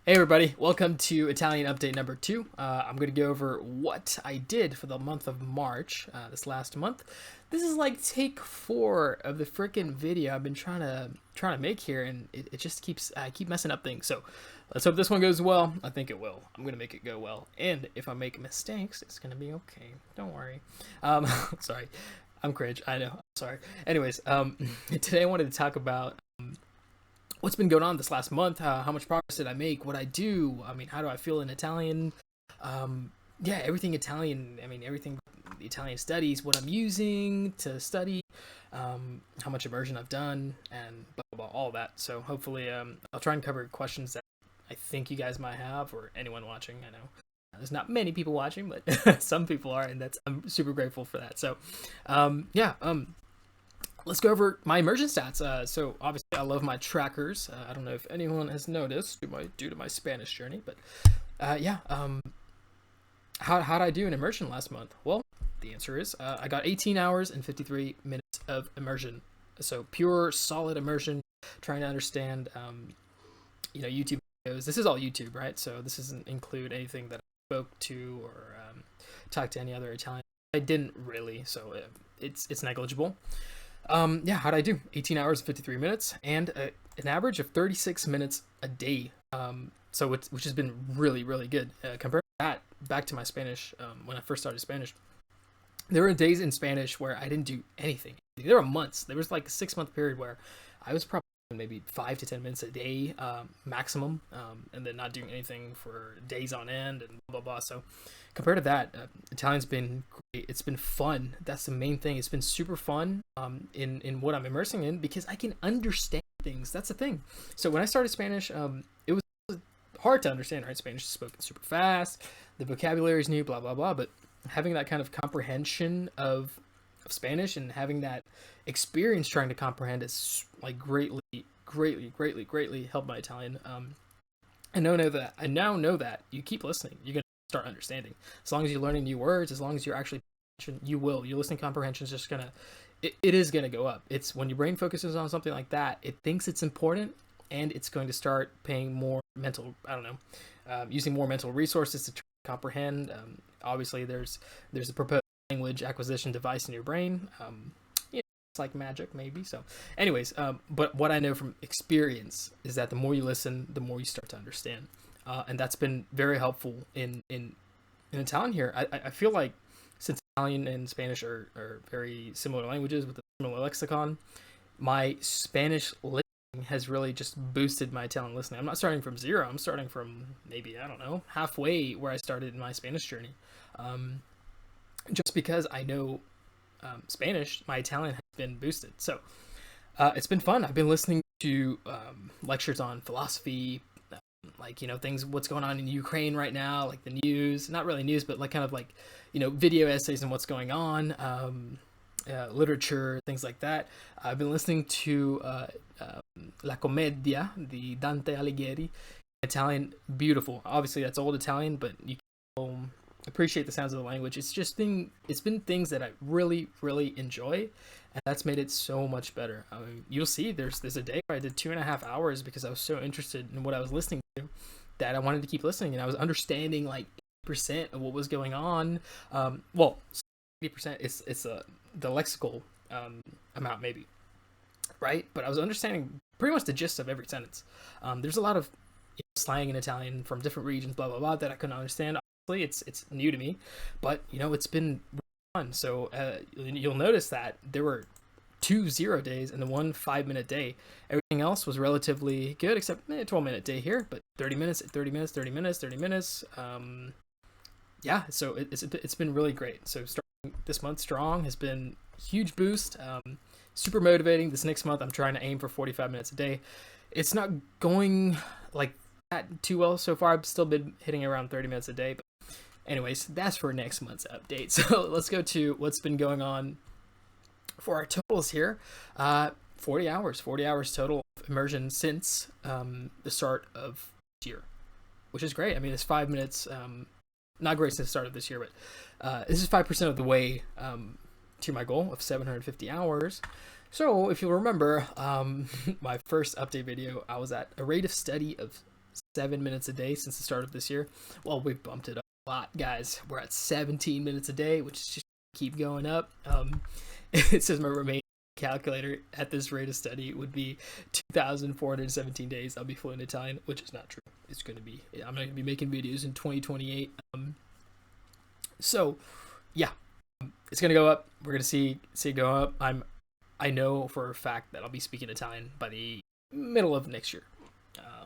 Hey everybody, welcome to Italian update number 2. I'm going to go over what I did for the month of March, this last month. This is like take 4 of the freaking video I've been trying to make here, and it just I keep messing up things. So let's hope this one goes well. I think it will. I'm going to make it go well, and if I make mistakes, it's going to be okay. Don't worry. Sorry, I'm cringe. I know. I'm sorry. Anyways, today I wanted to talk about what's been going on this last month. How much progress did I make? What I do? I mean, how do I feel in Italian? Yeah, everything Italian. I mean, everything Italian studies. What I'm using to study. How much immersion I've done, and blah blah, blah all that. So hopefully, I'll try and cover questions that I think you guys might have, or anyone watching. I know there's not many people watching, but some people are, and I'm super grateful for that. So, yeah. Let's go over my immersion stats. So obviously I love my trackers. I don't know if anyone has noticed due to my Spanish journey, but yeah. How'd I do in immersion last month? Well, the answer is I got 18 hours and 53 minutes of immersion. So pure, solid immersion, trying to understand, YouTube videos. This is all YouTube, right? So this doesn't include anything that I spoke to or talked to any other Italian. I didn't really, so it's negligible. Yeah, how'd I do? 18 hours and 53 minutes, and an average of 36 minutes a day. Which has been really, really good. Compared to that, back to my Spanish, when I first started Spanish, there were days in Spanish where I didn't do anything. There were months. There was like a 6-month period where I was probably maybe 5 to 10 minutes a day, maximum, and then not doing anything for days on end and blah, blah, blah. So compared to that, Italian's been great. It's been fun. That's the main thing. It's been super fun, in what I'm immersing in, because I can understand things. That's the thing. So when I started Spanish, it was hard to understand, right? Spanish is spoken super fast. The vocabulary is new, blah, blah, blah. But having that kind of comprehension of Spanish and having that experience trying to comprehend is like greatly helped my Italian. I now know that you keep listening, you're gonna start understanding. As long as you're learning new words, as long as you're actually, you will. Your listening comprehension is just gonna, it is gonna go up. It's when your brain focuses on something like that, it thinks it's important, and it's going to start paying more mental. I don't know, using more mental resources to try to comprehend. Obviously, there's a proposed language acquisition device in your brain. It's like magic, maybe. So, anyways, but what I know from experience is that the more you listen, the more you start to understand, and that's been very helpful in Italian here. I feel like since Italian and Spanish are very similar languages with a similar lexicon, my Spanish listening has really just boosted my Italian listening. I'm not starting from zero. I'm starting from maybe, I don't know, halfway where I started in my Spanish journey. Just because I know Spanish, my Italian has been boosted. So it's been fun. I've been listening to lectures on philosophy, things, what's going on in Ukraine right now, like the news, not really news, but like kind of like, video essays and what's going on, literature, things like that. I've been listening to La Commedia, the Dante Alighieri, Italian, beautiful. Obviously, that's old Italian, but you can appreciate the sounds of the language. It's been things that I really, really enjoy, and that's made it so much better. I mean, you'll see there's a day where I did 2.5 hours because I was so interested in what I was listening to that I wanted to keep listening, and I was understanding like 80% of what was going on. Well, 80% it's the lexical amount maybe, right? But I was understanding pretty much the gist of every sentence. There's a lot of slang in Italian from different regions, blah blah blah, that I couldn't understand. Obviously, it's new to me, but it's been fun. So you'll notice that there were 2 0 days and the 1 5-minute day. Everything else was relatively good, except a 12-minute day here, but 30 minutes, 30 minutes, 30 minutes, 30 minutes. Yeah, so it's been really great. So starting this month strong has been huge boost. Super motivating. This next month, I'm trying to aim for 45 minutes a day. It's not going like that too well so far. I've still been hitting around 30 minutes a day. But anyways, that's for next month's update. So let's go to what's been going on for our totals here. 40 hours total of immersion since the start of this year, which is great. I mean, it's 5 minutes. Not great since the start of this year, but this is 5% of the way to my goal of 750 hours. So if you'll remember, my first update video, I was at a rate of study of 7 minutes a day since the start of this year. Well, we've bumped it up a lot, guys. We're at 17 minutes a day, which is just keep going up. It says my remaining calculator at this rate of study would be 2,417 days I'll be fluent in Italian, which is not true. It's going to be, I'm not going to be making videos in 2028. So yeah, it's going to go up. We're going to see it go up. I know for a fact that I'll be speaking Italian by the middle of next year.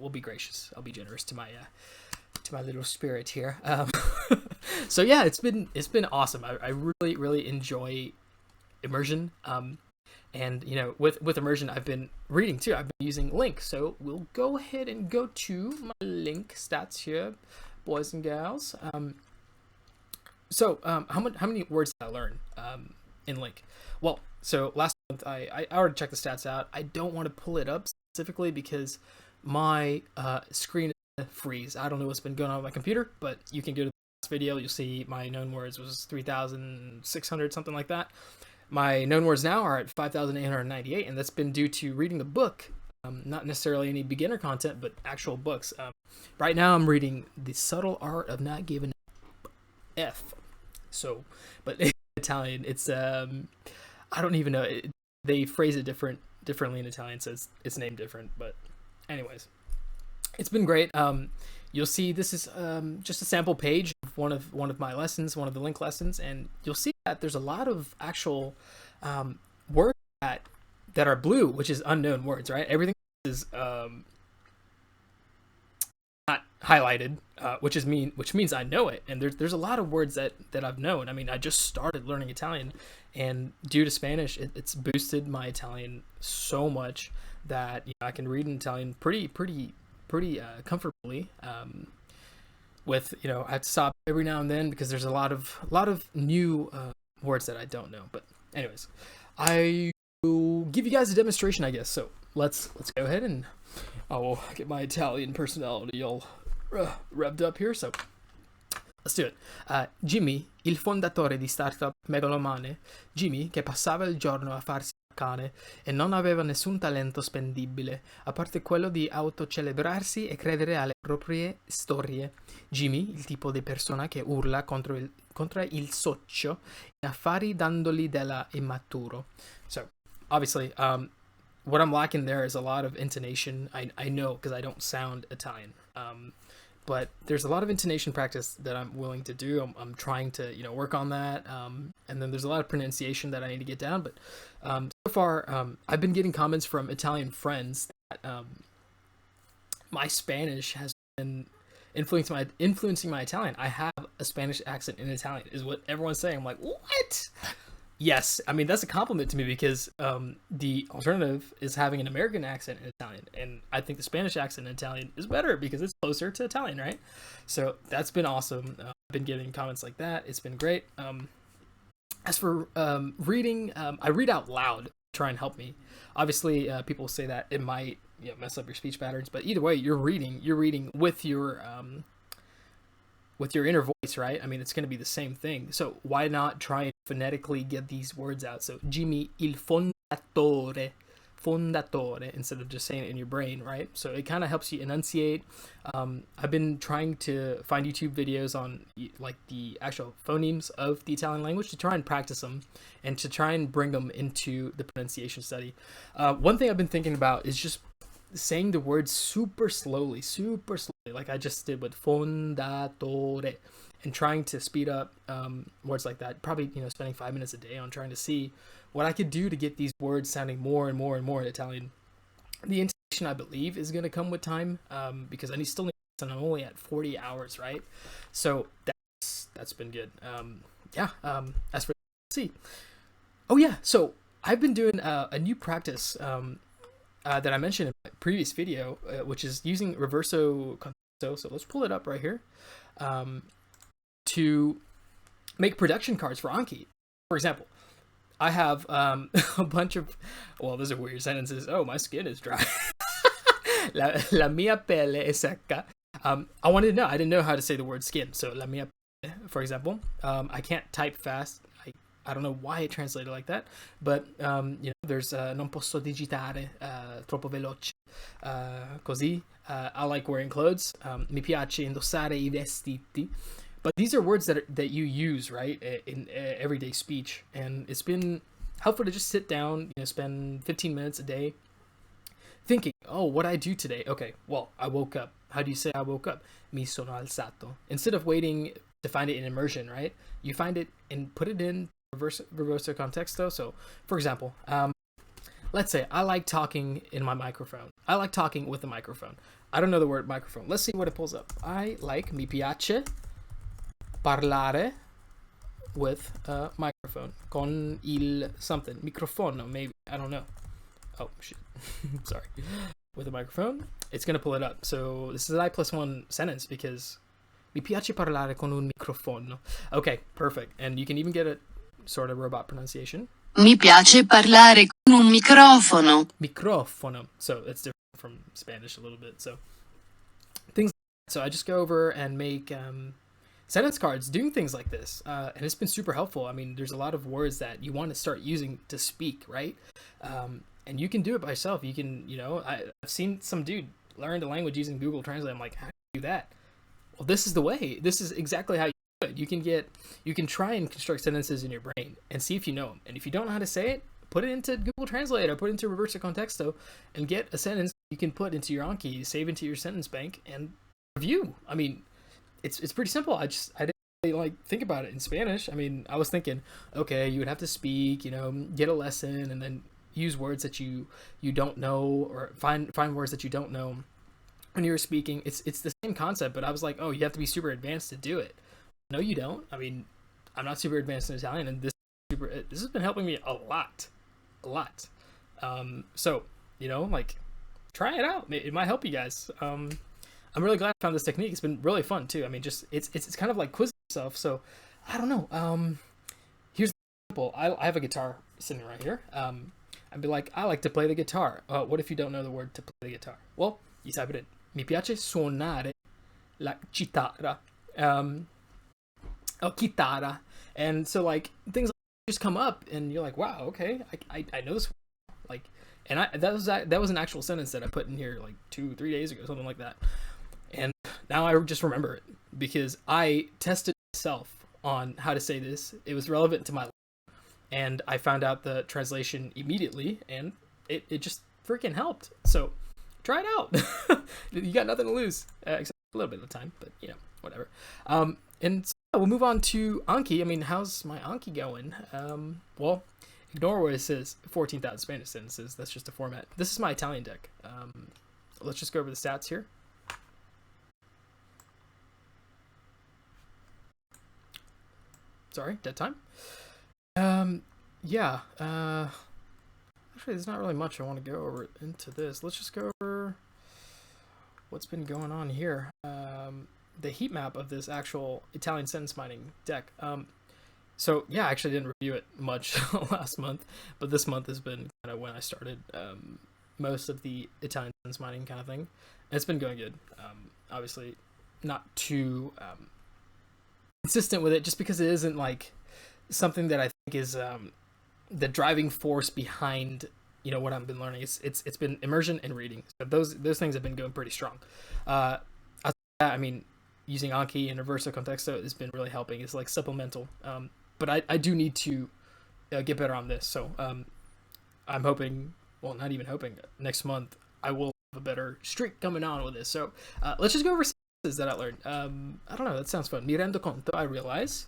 We'll be gracious. I'll be generous to my little spirit here. So yeah, it's been awesome. I really enjoy Immersion. And you know, with Immersion, I've been reading too. I've been using Link. So we'll go ahead and go to my Link stats here, boys and gals. So how many words did I learn in Link? Well, so last month I already checked the stats out. I don't want to pull it up specifically because my screen freeze. I don't know what's been going on with my computer, but you can go to the last video. You'll see my known words was 3,600, something like that. My known words now are at 5,898, and that's been due to reading the book. Not necessarily any beginner content, but actual books. Right now I'm reading The Subtle Art of Not Giving a F. So, but in Italian, it's I don't even know. They phrase it differently in Italian, so it's named different. But anyways, it's been great. You'll see this is just a sample page of one of my lessons, one of the Link lessons, and you'll see that there's a lot of actual words that are blue, which is unknown words, right? Everything is not highlighted, which means I know it. And there's a lot of words that I've known. I mean, I just started learning Italian, and due to Spanish, it's boosted my Italian so much that I can read in Italian pretty comfortably. With I have to stop every now and then because there's a lot of new words that I don't know. But anyways, I will give you guys a demonstration, I guess. So let's go ahead and I will get my Italian personality all revved up here. So let's do it. Jimmy, il fondatore di startup megalomane, Jimmy che passava il giorno a farsi cane e non aveva nessun talento spendibile, a parte quello di autocelebrarsi e credere alle proprie storie. Jimmy, il tipo di persona che urla contro il socio in affari dandogli della immaturo. So, obviously, what I'm lacking there is a lot of intonation. I know because I don't sound Italian. But there's a lot of intonation practice that I'm willing to do. I'm trying to, work on that. And then there's a lot of pronunciation that I need to get down. But so far, I've been getting comments from Italian friends that my Spanish has been influencing my Italian. I have a Spanish accent in Italian, is what everyone's saying. I'm like, what? Yes, I mean, that's a compliment to me because the alternative is having an American accent in Italian, and I think the Spanish accent in Italian is better because it's closer to Italian, right? So that's been awesome. I've been getting comments like that. It's been great. As for reading, I read out loud to try and help me. Obviously, people say that it might mess up your speech patterns, but either way, you're reading with your inner voice, right? I mean, it's going to be the same thing. So why not try and phonetically get these words out? So Jimmy il fondatore, instead of just saying it in your brain, right? So it kind of helps you enunciate. I've been trying to find YouTube videos on like the actual phonemes of the Italian language to try and practice them and to try and bring them into the pronunciation study. One thing I've been thinking about is just saying the words super slowly, like I just did with fondatore, and trying to speed up words like that. Probably, spending 5 minutes a day on trying to see what I could do to get these words sounding more and more in Italian. The intonation, I believe, is going to come with time because I still need to, and I'm only at 40 hours, right? So that's been good. As for, let's see. Oh yeah, so I've been doing a new practice that I mentioned in my previous video, which is using reverso contesto. So let's pull it up right here to make production cards for Anki. For example, I have a bunch of, well, those are weird sentences. Oh, my skin is dry. La mia pelle è secca. I wanted to know. I didn't know how to say the word skin. So la mia pelle, for example. I can't type fast. I don't know why it translated like that, but There's non posso digitare troppo veloce. Così. I like wearing clothes. Mi piace indossare I vestiti. But these are words that you use, right, in everyday speech, and it's been helpful to just sit down, spend 15 minutes a day thinking, oh, what I do today. Okay, well, I woke up. How do you say I woke up? Mi sono alzato. Instead of waiting to find it in immersion, right? You find it and put it in reverso contexto. So, for example, let's say I like talking in my microphone. I like talking with a microphone. I don't know the word microphone. Let's see what it pulls up. Mi piace parlare with a microphone. Con il something. Microfono, maybe. I don't know. Oh, shit. Sorry. With a microphone, it's going to pull it up. So this is an I+1 sentence because mi piace parlare con un microfono. Okay, perfect. And you can even get a sort of robot pronunciation. Mi piace parlare con un microfono. Microfono. So it's different from Spanish a little bit. So things like that. So I just go over and make sentence cards doing things like this. And it's been super helpful. I mean, there's a lot of words that you want to start using to speak, right? And you can do it by yourself. You can, I've seen some dude learn a language using Google Translate. I'm like, how do you do that? Well, this is the way. This is exactly how you do it. You can try and construct sentences in your brain and see if you know them. And if you don't know how to say it, put it into Google Translate or put it into Reverso Contexto and get a sentence you can put into your Anki, save into your sentence bank, and review. I mean, it's pretty simple. I didn't really think about it in Spanish. I mean, I was thinking, okay, you would have to speak, get a lesson, and then use words that you don't know, or find words that you don't know when you're speaking. It's the same concept, but I was like, oh, you have to be super advanced to do it. No, you don't. I mean, I'm not super advanced in Italian, and this has been helping me a lot. So try it out. It might help you guys. I'm really glad I found this technique. It's been really fun too. I mean, just it's kind of like quizzing yourself. So I don't know. Here's the example. I have a guitar sitting right here. I'd be like, I like to play the guitar. What if you don't know the word to play the guitar? Well, you type it in. Mi piace suonare la chitarra. Chitarra. And so things just come up, and you're like, wow, okay, I know this. And that was an actual sentence that I put in here 2-3 days ago, something like that. And now I just remember it because I tested myself on how to say this. It was relevant to my life. And I found out the translation immediately, and it just freaking helped. So try it out. You got nothing to lose, except a little bit of time, but whatever. And so we'll move on to Anki. I mean, how's my Anki going? Well, ignore what it says 14,000 Spanish sentences. That's just a format. This is my Italian deck. Let's just go over the stats here. Sorry, dead time. Actually, there's not really much I want to go over into this. Let's just go over what's been going on here. The heat map of this actual Italian sentence mining deck. So yeah, I actually didn't review it much last month, but this month has been kind of when I started most of the Italian sentence mining kind of thing. And it's been going good. Obviously, not too consistent with it, just because it isn't something that I think is the driving force behind what I've been learning. It's been immersion and reading. So those things have been going pretty strong. I mean, using Anki and Reverso Contexto has been really helping. It's supplemental. But I do need to get better on this. So I'm hoping, well, not even hoping, next month I will have a better streak coming on with this. So let's just go over sentences that I learned. I don't know. That sounds fun. Mi rendo conto. I realize.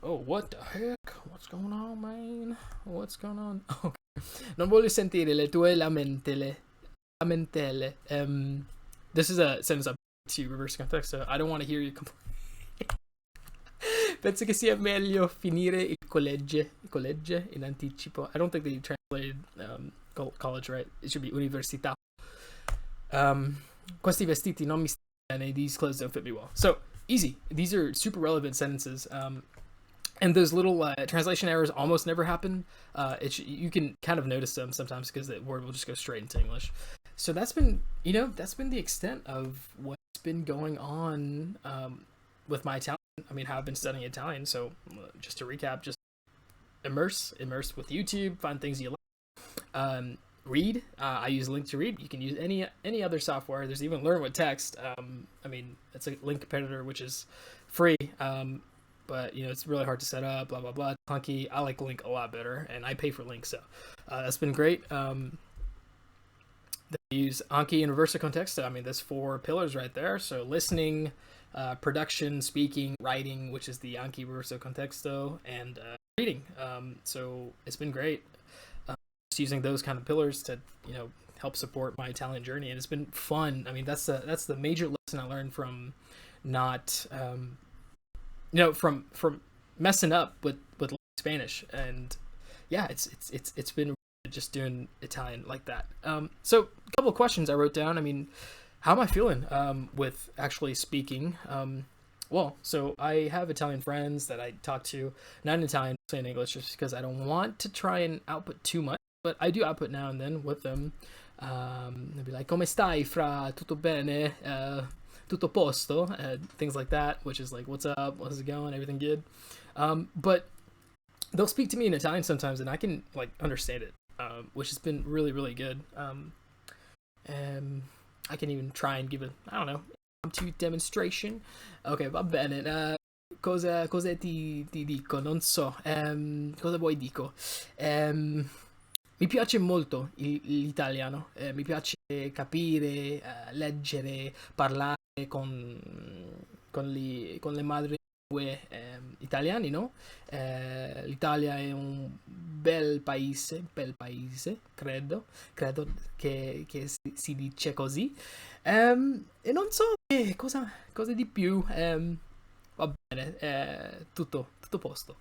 Oh, what the heck? What's going on, man? What's going on? Okay. Non voglio sentire le tue lamentele. This is a sentence I'm to reverse context, so I don't want to hear you complain. Penso che sia meglio finire il college in anticipo. I don't think they translated college right. It should be università. Questi vestiti non mi stanno bene. These clothes don't fit me well. So easy. These are super relevant sentences. And those little translation errors almost never happen. You can kind of notice them sometimes because the word will just go straight into English. So that's been the extent of what's been going on with my Italian. I mean, how I've been studying Italian. So just to recap, just immerse with YouTube, find things you like. Read. I use Link to Read. You can use any other software. There's even Learn with Text. I mean, it's a link competitor, which is free. But it's really hard to set up. Blah blah blah. Clunky. I like Link a lot better, and I pay for Link, so that's been great. They use Anki and Reverso Contexto. I mean, there's 4 pillars right there. So listening, production, speaking, writing, which is the Anki Reverso Contexto, and reading. So it's been great. Just using those kind of pillars to help support my Italian journey, and it's been fun. I mean, that's the major lesson I learned from not from messing up with Spanish, and yeah, it's been just doing Italian like that. So a couple of questions I wrote down. I mean, how am I feeling with actually speaking? Well, so I have Italian friends that I talk to, not in Italian, mostly in English, just because I don't want to try and output too much, but I do output now and then with them. They'll be like, "Come stai, fra? Tutto bene? Tutto posto?" Things like that, which is like, "What's up? How's it going? Everything good?" But they'll speak to me in Italian sometimes, and I can like understand it, which has been really, really good. And I can even try and give a to demonstration. Ok, va bene. Cosa ti dico? Non so. Cosa vuoi dico? Mi piace molto l'italiano. Mi piace capire, leggere, parlare con le madri italiani, no? L'Italia è un bel paese, credo che si dice così. E non so cosa di più. Va bene, tutto posto.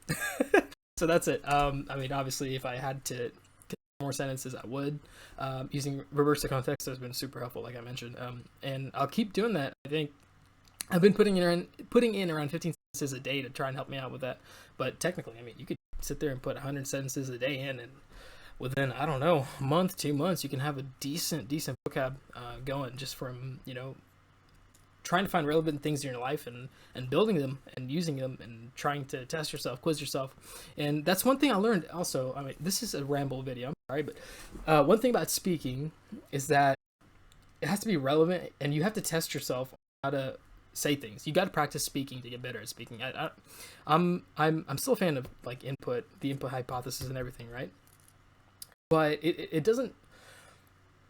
So that's it. I mean, obviously, if I had to more sentences, I would. Using reverse context has been super helpful, like I mentioned. And I'll keep doing that. I think I've been putting in around 15 sentences a day to try and help me out with that. But technically, I mean, you could sit there and put 100 sentences a day in, and within, I don't know, a month, 2 months, you can have a decent vocab going just from, trying to find relevant things in your life and building them and using them and trying to test yourself, quiz yourself. And that's one thing I learned also. I mean, this is a ramble video, I'm sorry, but one thing about speaking is that it has to be relevant, and you have to test yourself on how to say things. You got to practice speaking to get better at speaking. I'm still a fan of like the input hypothesis and everything, right? But it doesn't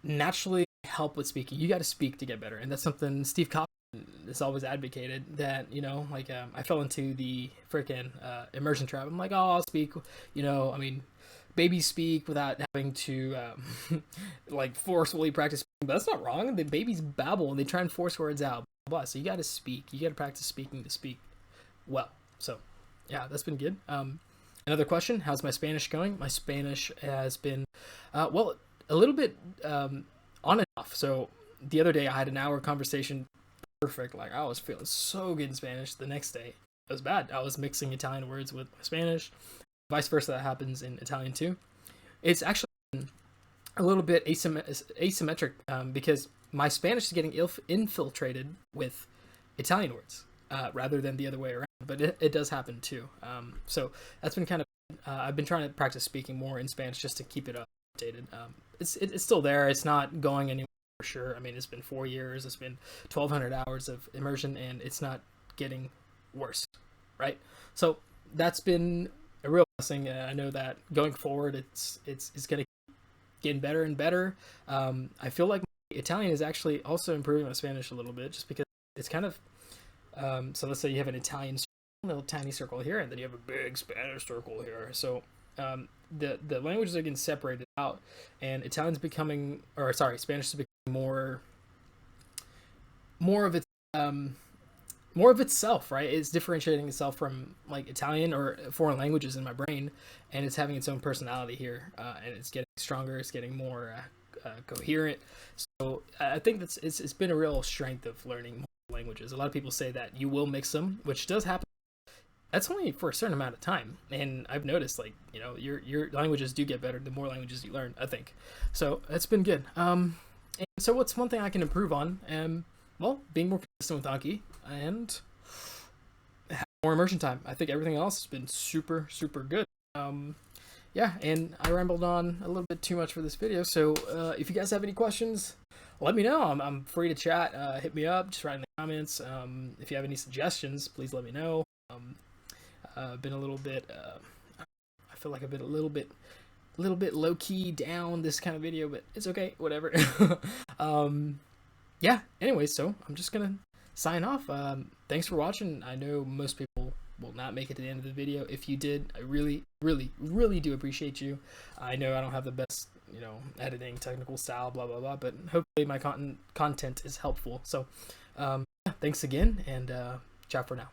naturally help with speaking. You got to speak to get better, and that's something Steve Cobb has always advocated. That I fell into the freaking immersion trap. I'm like, oh, I'll speak. I mean, babies speak without having to like forcefully practice speaking. But that's not wrong. The babies babble and they try and force words out. Blah, blah. So you got to speak. You got to practice speaking to speak well. So yeah, that's been good. Another question: how's my Spanish going? My Spanish has been well, a little bit on and off. So the other day I had an hour conversation. Perfect. Like, I was feeling so good in Spanish. The next day it was bad. I was mixing Italian words with Spanish. Vice versa, that happens in Italian too. It's actually a little bit asymmetric because my Spanish is getting infiltrated with Italian words rather than the other way around. But it does happen too. So that's been kind of I've been trying to practice speaking more in Spanish just to keep it updated. It's still there. It's not going anywhere for sure. I mean, it's been 4 years. It's been 1,200 hours of immersion, and it's not getting worse, right? So that's been a real blessing. I know that going forward, it's going to keep getting better and better. I feel like my Italian is actually also improving my Spanish a little bit, just because it's kind of so let's say you have an Italian little tiny circle here, and then you have a big Spanish circle here. So the languages are getting separated out, and Spanish is becoming more of itself, right? It's differentiating itself from like Italian or foreign languages in my brain, and it's having its own personality here, and it's getting stronger. It's getting more coherent. So I think it's been a real strength of learning more languages. A lot of people say that you will mix them, which does happen. That's only for a certain amount of time, and I've noticed your languages do get better the more languages you learn, I think. So that's been good. And so what's one thing I can improve on? Well, being more consistent with Anki and have more immersion time. I think everything else has been super, super good. yeah, and I rambled on a little bit too much for this video. So if you guys have any questions, let me know. I'm free to chat. Hit me up. Just write in the comments. If you have any suggestions, please let me know. Been a little bit. I feel like I've been a little bit low key down this kind of video, but it's okay. Whatever. Yeah. Anyway, so I'm just gonna sign off. Thanks for watching. I know most people will not make it to the end of the video. If you did, I really do appreciate you. I know I don't have the best, editing technical style, blah blah blah, but hopefully my content is helpful. So yeah, thanks again, and ciao for now.